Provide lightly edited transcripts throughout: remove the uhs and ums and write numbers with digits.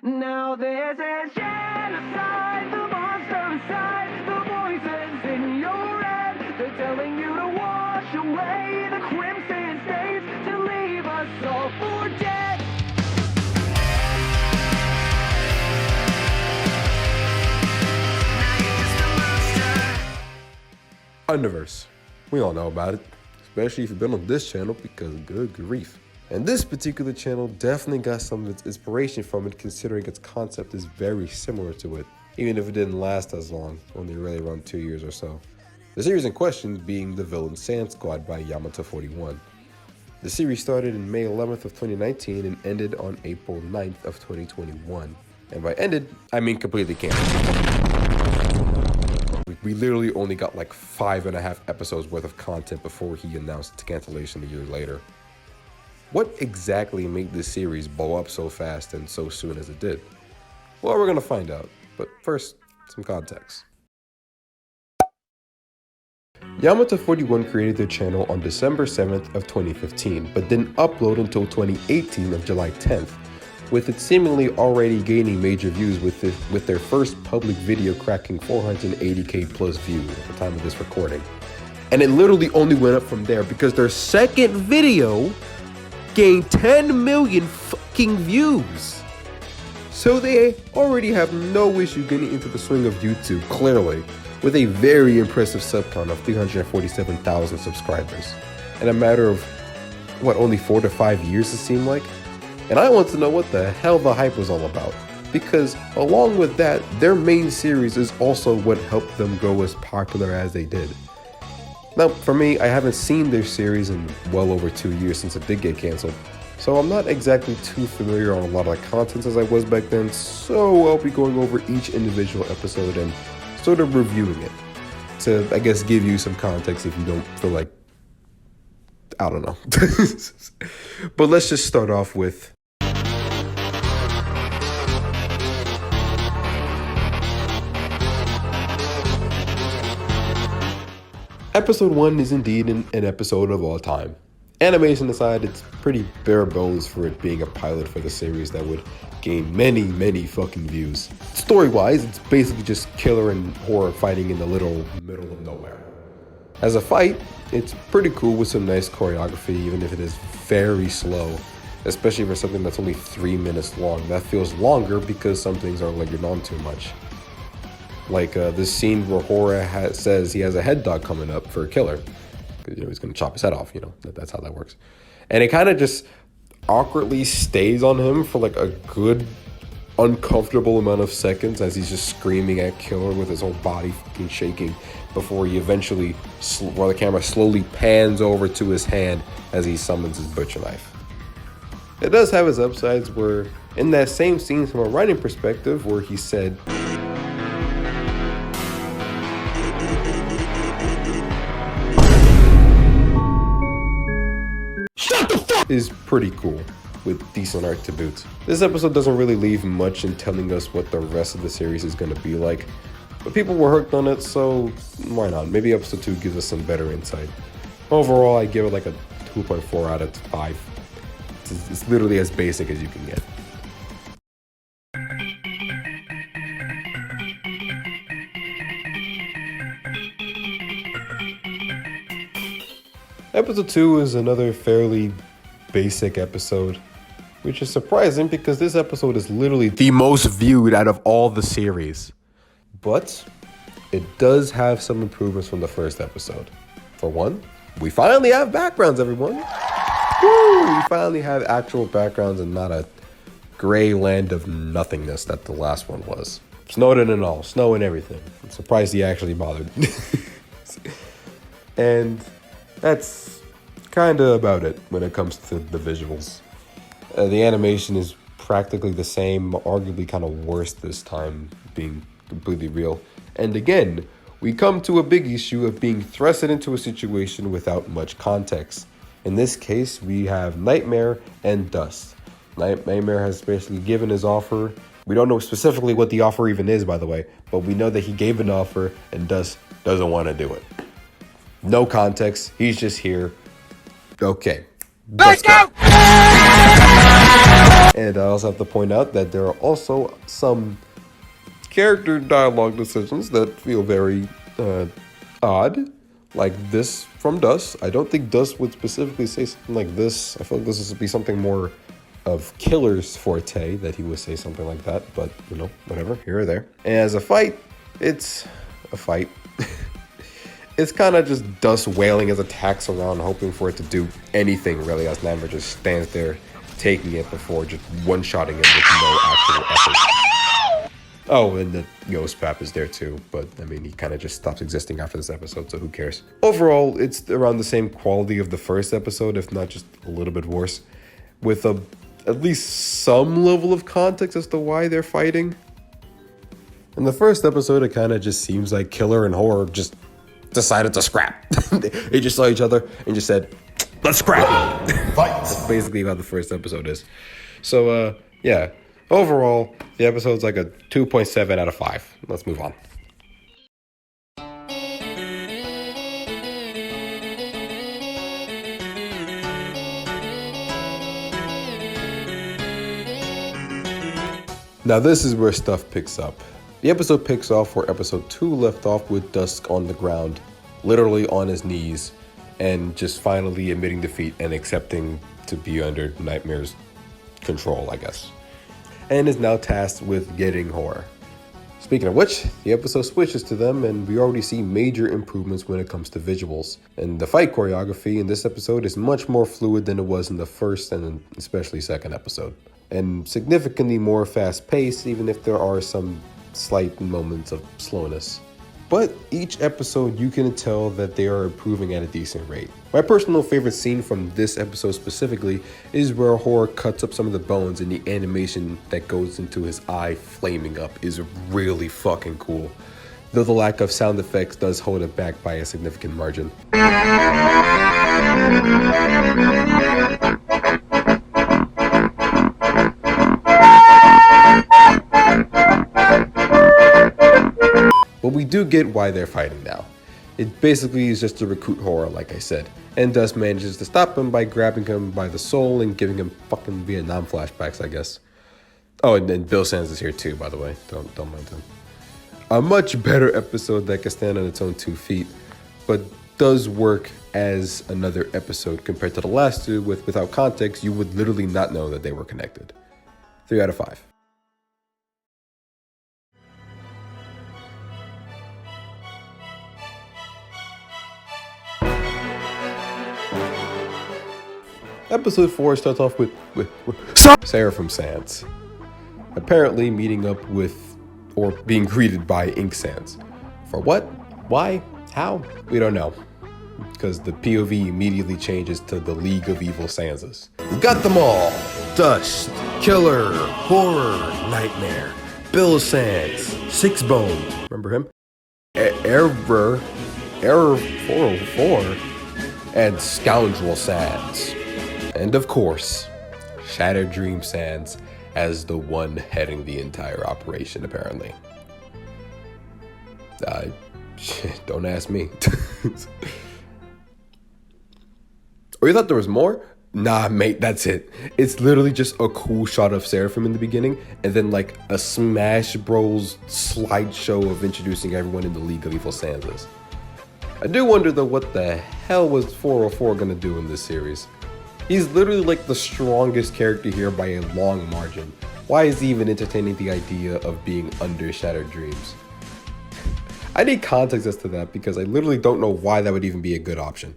Now this is genocide, the monster inside, the voices in your head. They're telling you to wash away the crimson stains, to leave us all for dead. Now you're just a monster. Underverse. We all know about it, especially if you've been on this channel, because good grief. And this particular channel definitely got some of its inspiration from it, considering its concept is very similar to it, even if it didn't last as long, only really around 2 years or so. The series in question being The Villain Sand Squad by Yamato41. The series started in May 11th of 2019 and ended on April 9th of 2021. And by ended, I mean completely canceled. We literally only got like 5.5 episodes worth of content before he announced its cancellation a year later. What exactly made this series blow up so fast and so soon as it did? Well, we're gonna find out, but first, some context. Yamato41 created their channel on December 7th of 2015, but didn't upload until 2018 of July 10th, with it seemingly already gaining major views with their first public video cracking 480k plus views at the time of this recording. And it literally only went up from there because their second video gained 10 million fucking views. So they already have no issue getting into the swing of YouTube, clearly, with a very impressive sub count of 347,000 subscribers. In a matter of, what, only 4 to 5 years it seemed like? And I want to know what the hell the hype was all about, because along with that, their main series is also what helped them grow as popular as they did. Now, for me, I haven't seen their series in well over 2 years since it did get canceled, so I'm not exactly too familiar on a lot of the content as I was back then, so I'll be going over each individual episode and sort of reviewing it to, I guess, give you some context if you don't feel like, I don't know. But let's just start off with Episode 1 is indeed an episode of all time. Animation aside, it's pretty bare bones for it being a pilot for the series that would gain many fucking views. Story-wise, it's basically just killer and horror fighting in the literal middle of nowhere. As a fight, it's pretty cool with some nice choreography, even if it is very slow, especially for something that's only 3 minutes long. That feels longer because some things are layered on too much. Like this scene where Hora says he has a head dog coming up for a killer. Because, he's going to chop his head off, that's how that works. And it kind of just awkwardly stays on him for like a good, uncomfortable amount of seconds as he's just screaming at killer with his whole body fucking shaking before he eventually, while the camera slowly pans over to his hand as he summons his butcher knife. It does have its upsides where, in that same scene from a writing perspective where he said, is pretty cool, with decent art to boot. This episode doesn't really leave much in telling us what the rest of the series is going to be like, but people were hooked on it, so why not? Maybe episode 2 gives us some better insight. Overall, I give it like a 2.4 out of 5. It's literally as basic as you can get. Episode 2 is another fairly basic episode, which is surprising because this episode is literally the most viewed out of all the series. But it does have some improvements from the first episode. For one, we finally have backgrounds, everyone. Woo! We finally have actual backgrounds and not a gray land of nothingness that the last one was. Snowden and all, snow and everything. I'm surprised he actually bothered. And that's kind of about it when it comes to the visuals. The animation is practically the same, arguably kind of worse this time, being completely real. And again, we come to a big issue of being thrusted into a situation without much context. In this case, we have Nightmare and Dust. Nightmare has basically given his offer. We don't know specifically what the offer even is, by the way, but we know that he gave an offer and Dust doesn't want to do it. No context, he's just here. Okay. Let's go! And I also have to point out that there are also some character dialogue decisions that feel very odd, like this from Dust. I don't think Dust would specifically say something like this. I feel like this would be something more of Killer's forte, that he would say something like that, but you know, whatever, here or there. And as a fight, it's a fight. It's kind of just Dust wailing his attacks around, hoping for it to do anything really, as Namor just stands there taking it before just one-shotting it with no actual effort. Oh, and the Ghost Pap is there too, but I mean, he kind of just stops existing after this episode, so who cares? Overall, it's around the same quality of the first episode, if not just a little bit worse, with at least some level of context as to why they're fighting. In the first episode, it kind of just seems like Killer and Horror just decided to scrap. They just saw each other and just said, let's scrap. Fight. That's basically how the first episode is. So, yeah. Overall, the episode's like a 2.7 out of 5. Let's move on. Now this is where stuff picks up. The episode picks off where episode 2 left off, with Dusk on the ground, literally on his knees, and just finally admitting defeat and accepting to be under Nightmare's control, I guess. And is now tasked with getting Horror. Speaking of which, the episode switches to them, and we already see major improvements when it comes to visuals. And the fight choreography in this episode is much more fluid than it was in the first and especially second episode. And significantly more fast-paced, even if there are some slight moments of slowness. But each episode, you can tell that they are improving at a decent rate. My personal favorite scene from this episode specifically is where Horror cuts up some of the bones, and the animation that goes into his eye flaming up is really fucking cool. Though the lack of sound effects does hold it back by a significant margin. But we do get why they're fighting now. It basically is just to recruit Horror, like I said, and Dust manages to stop him by grabbing him by the soul and giving him fucking Vietnam flashbacks, I guess. Oh, and then Bill Sands is here too, by the way. Don't mind him. A much better episode that can stand on its own 2 feet, but does work as another episode compared to the last two. Without context, you would literally not know that they were connected. 3 out of 5. Episode 4 starts off with Seraphim Sans apparently meeting up with, or being greeted by, Ink Sans. For what? Why? How? We don't know. Because the POV immediately changes to the League of Evil Sanses. We got them all! Dust, Killer, Horror, Nightmare, Bill Sans, Six Bones, remember him? Error 404, and Scoundrel Sans. And of course, Shattered Dream Sans as the one heading the entire operation, apparently. Shit, don't ask me. Or you thought there was more? Nah, mate, that's it. It's literally just a cool shot of Seraphim in the beginning, and then like a Smash Bros. Slideshow of introducing everyone in the League of Evil Sanses. I do wonder though, what the hell was 404 gonna do in this series? He's literally like the strongest character here by a long margin. Why is he even entertaining the idea of being under Shattered Dreams? I need context as to that, because I literally don't know why that would even be a good option.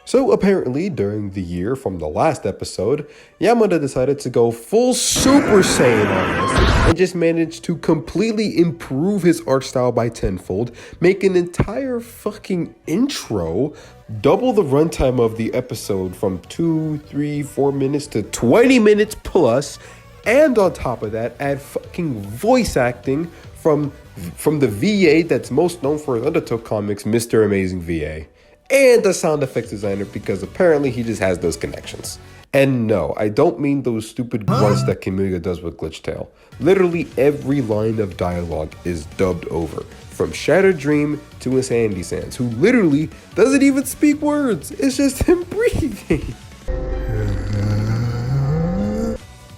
So apparently, during the year from the last episode, Yamada decided to go full Super Saiyan on this, and just managed to completely improve his art style by tenfold, make an entire fucking intro, double the runtime of the episode from 2, 3, 4 minutes to 20 minutes plus, and on top of that, add fucking voice acting from the VA that's most known for his Undertale comics, Mr. Amazing VA. and a sound effects designer because apparently he just has those connections. And no, I don't mean those stupid grunts that Camellia does with Glitchtail. Literally every line of dialogue is dubbed over, from Shattered Dream to Insanity Sans, who literally doesn't even speak words. It's just him breathing.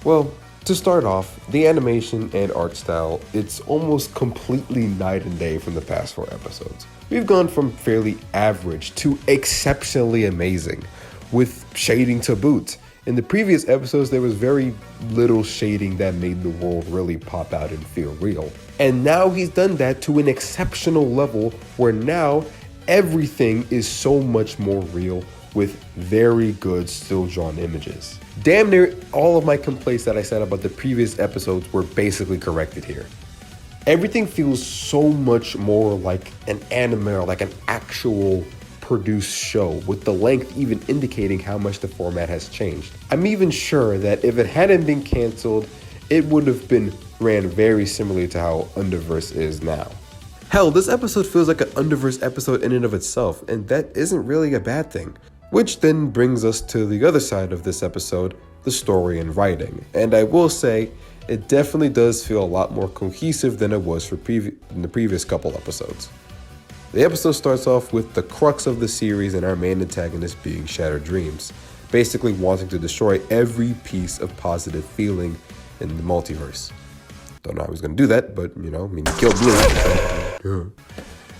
Well, to start off, the animation and art style, it's almost completely night and day from the past 4 episodes. We've gone from fairly average to exceptionally amazing, with shading to boot. In the previous episodes, there was very little shading that made the world really pop out and feel real. And now he's done that to an exceptional level where now everything is so much more real with very good still drawn images. Damn near all of my complaints that I said about the previous episodes were basically corrected here. Everything feels so much more like an anime or like an actual produced show, with the length even indicating how much the format has changed. I'm even sure that if it hadn't been cancelled, it would have been ran very similarly to how Underverse is now. Hell, this episode feels like an Underverse episode in and of itself, and that isn't really a bad thing. Which then brings us to the other side of this episode, the story and writing. And I will say, it definitely does feel a lot more cohesive than it was in the previous couple episodes. The episode starts off with the crux of the series and our main antagonist being Shattered Dreams, basically wanting to destroy every piece of positive feeling in the multiverse. Don't know how he's gonna do that, but he killed Blue.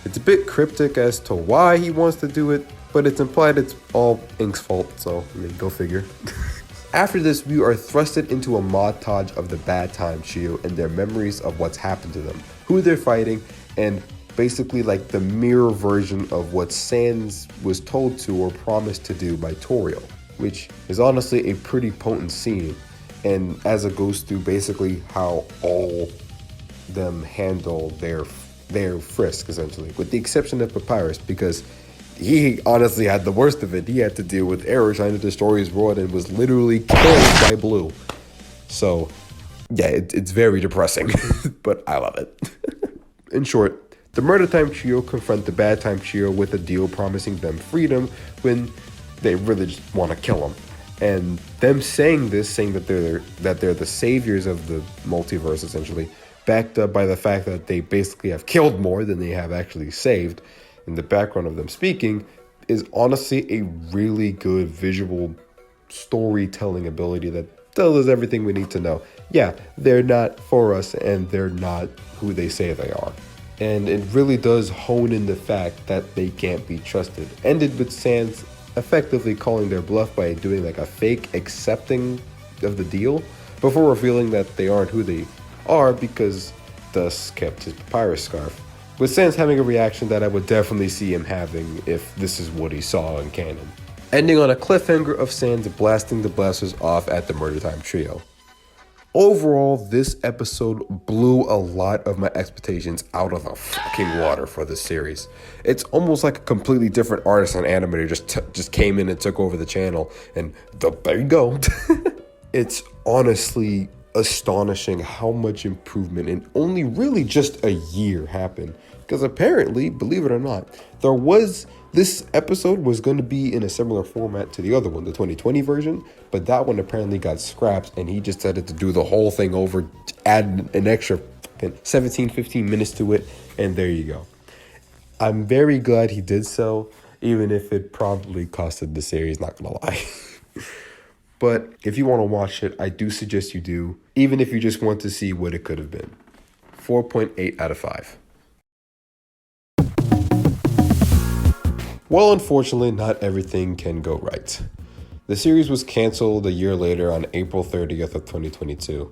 It's a bit cryptic as to why he wants to do it, but it's implied it's all Ink's fault, so go figure. After this, we are thrusted into a montage of the Bad Time Trio and their memories of what's happened to them, who they're fighting, and basically like the mirror version of what Sans was told to or promised to do by Toriel, which is honestly a pretty potent scene, and as it goes through basically how all them handle their frisk, essentially, with the exception of Papyrus, because he honestly had the worst of it. He had to deal with Error trying to destroy his world and was literally killed by Blue. So yeah, it's very depressing, but I love it. In short, the Murder Time Trio confront the Bad Time Trio with a deal promising them freedom when they really just want to kill them. And them saying that they're the saviors of the multiverse, essentially, backed up by the fact that they basically have killed more than they have actually saved. In the background of them speaking is honestly a really good visual storytelling ability that tells us everything we need to know. Yeah, they're not for us and they're not who they say they are. And it really does hone in the fact that they can't be trusted. Ended with Sans effectively calling their bluff by doing like a fake accepting of the deal before revealing that they aren't who they are because Dust kept his papyrus scarf. With Sans having a reaction that I would definitely see him having if this is what he saw in canon. Ending on a cliffhanger of Sans blasting the blasters off at the Murder Time Trio. Overall, this episode blew a lot of my expectations out of the fucking water for this series. It's almost like a completely different artist and animator just came in and took over the channel, and there you go. It's honestly astonishing how much improvement in only really just a year happened. Because apparently, believe it or not, this episode was going to be in a similar format to the other one, the 2020 version, but that one apparently got scrapped and he just decided to do the whole thing over, add an extra 15 minutes to it, and there you go. I'm very glad he did so, even if it probably costed the series, not gonna lie. But if you want to watch it, I do suggest you do, even if you just want to see what it could have been. 4.8 out of 5. Well, unfortunately, not everything can go right. The series was canceled a year later on April 30th of 2022.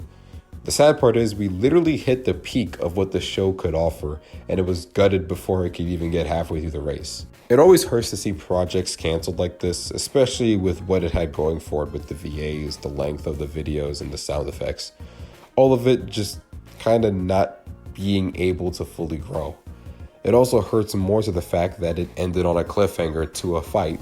The sad part is we literally hit the peak of what the show could offer, and it was gutted before it could even get halfway through the race. It always hurts to see projects canceled like this, especially with what it had going for it with the VAs, the length of the videos, and the sound effects. All of it just kind of not being able to fully grow. It also hurts more to the fact that it ended on a cliffhanger to a fight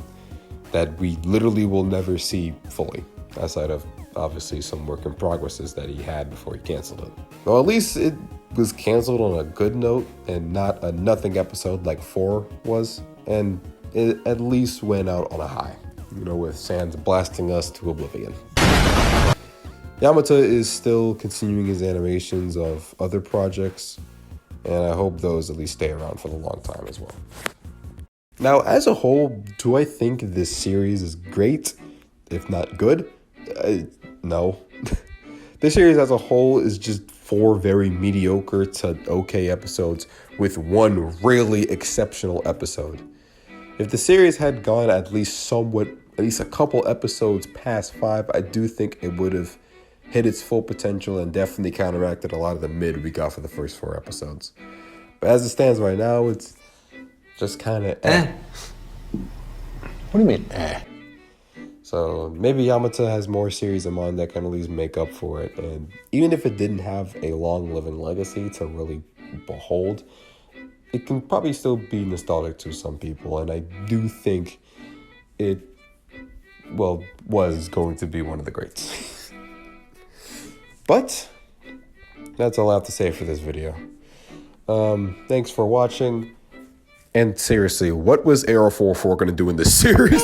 that we literally will never see fully, outside of obviously some work in progresses that he had before he canceled it. Well, at least it was canceled on a good note and not a nothing episode like 4 was. And it at least went out on a high, with Sans blasting us to oblivion. Yamata is still continuing his animations of other projects, and I hope those at least stay around for a long time as well. Now, as a whole, do I think this series is great, if not good? No. This series as a whole is just 4 very mediocre to okay episodes with 1 really exceptional episode. If the series had gone at least a couple episodes past 5, I do think it would have hit its full potential and definitely counteracted a lot of the mid we got for the first 4 episodes. But as it stands right now, it's just kind of What do you mean, So maybe Yamata has more series I'm on that can at least make up for it. And even if it didn't have a long living legacy to really behold, it can probably still be nostalgic to some people. And I do think it, was going to be one of the greats. But that's all I have to say for this video. Thanks for watching. And seriously, what was Arrow 44 going to do in this series?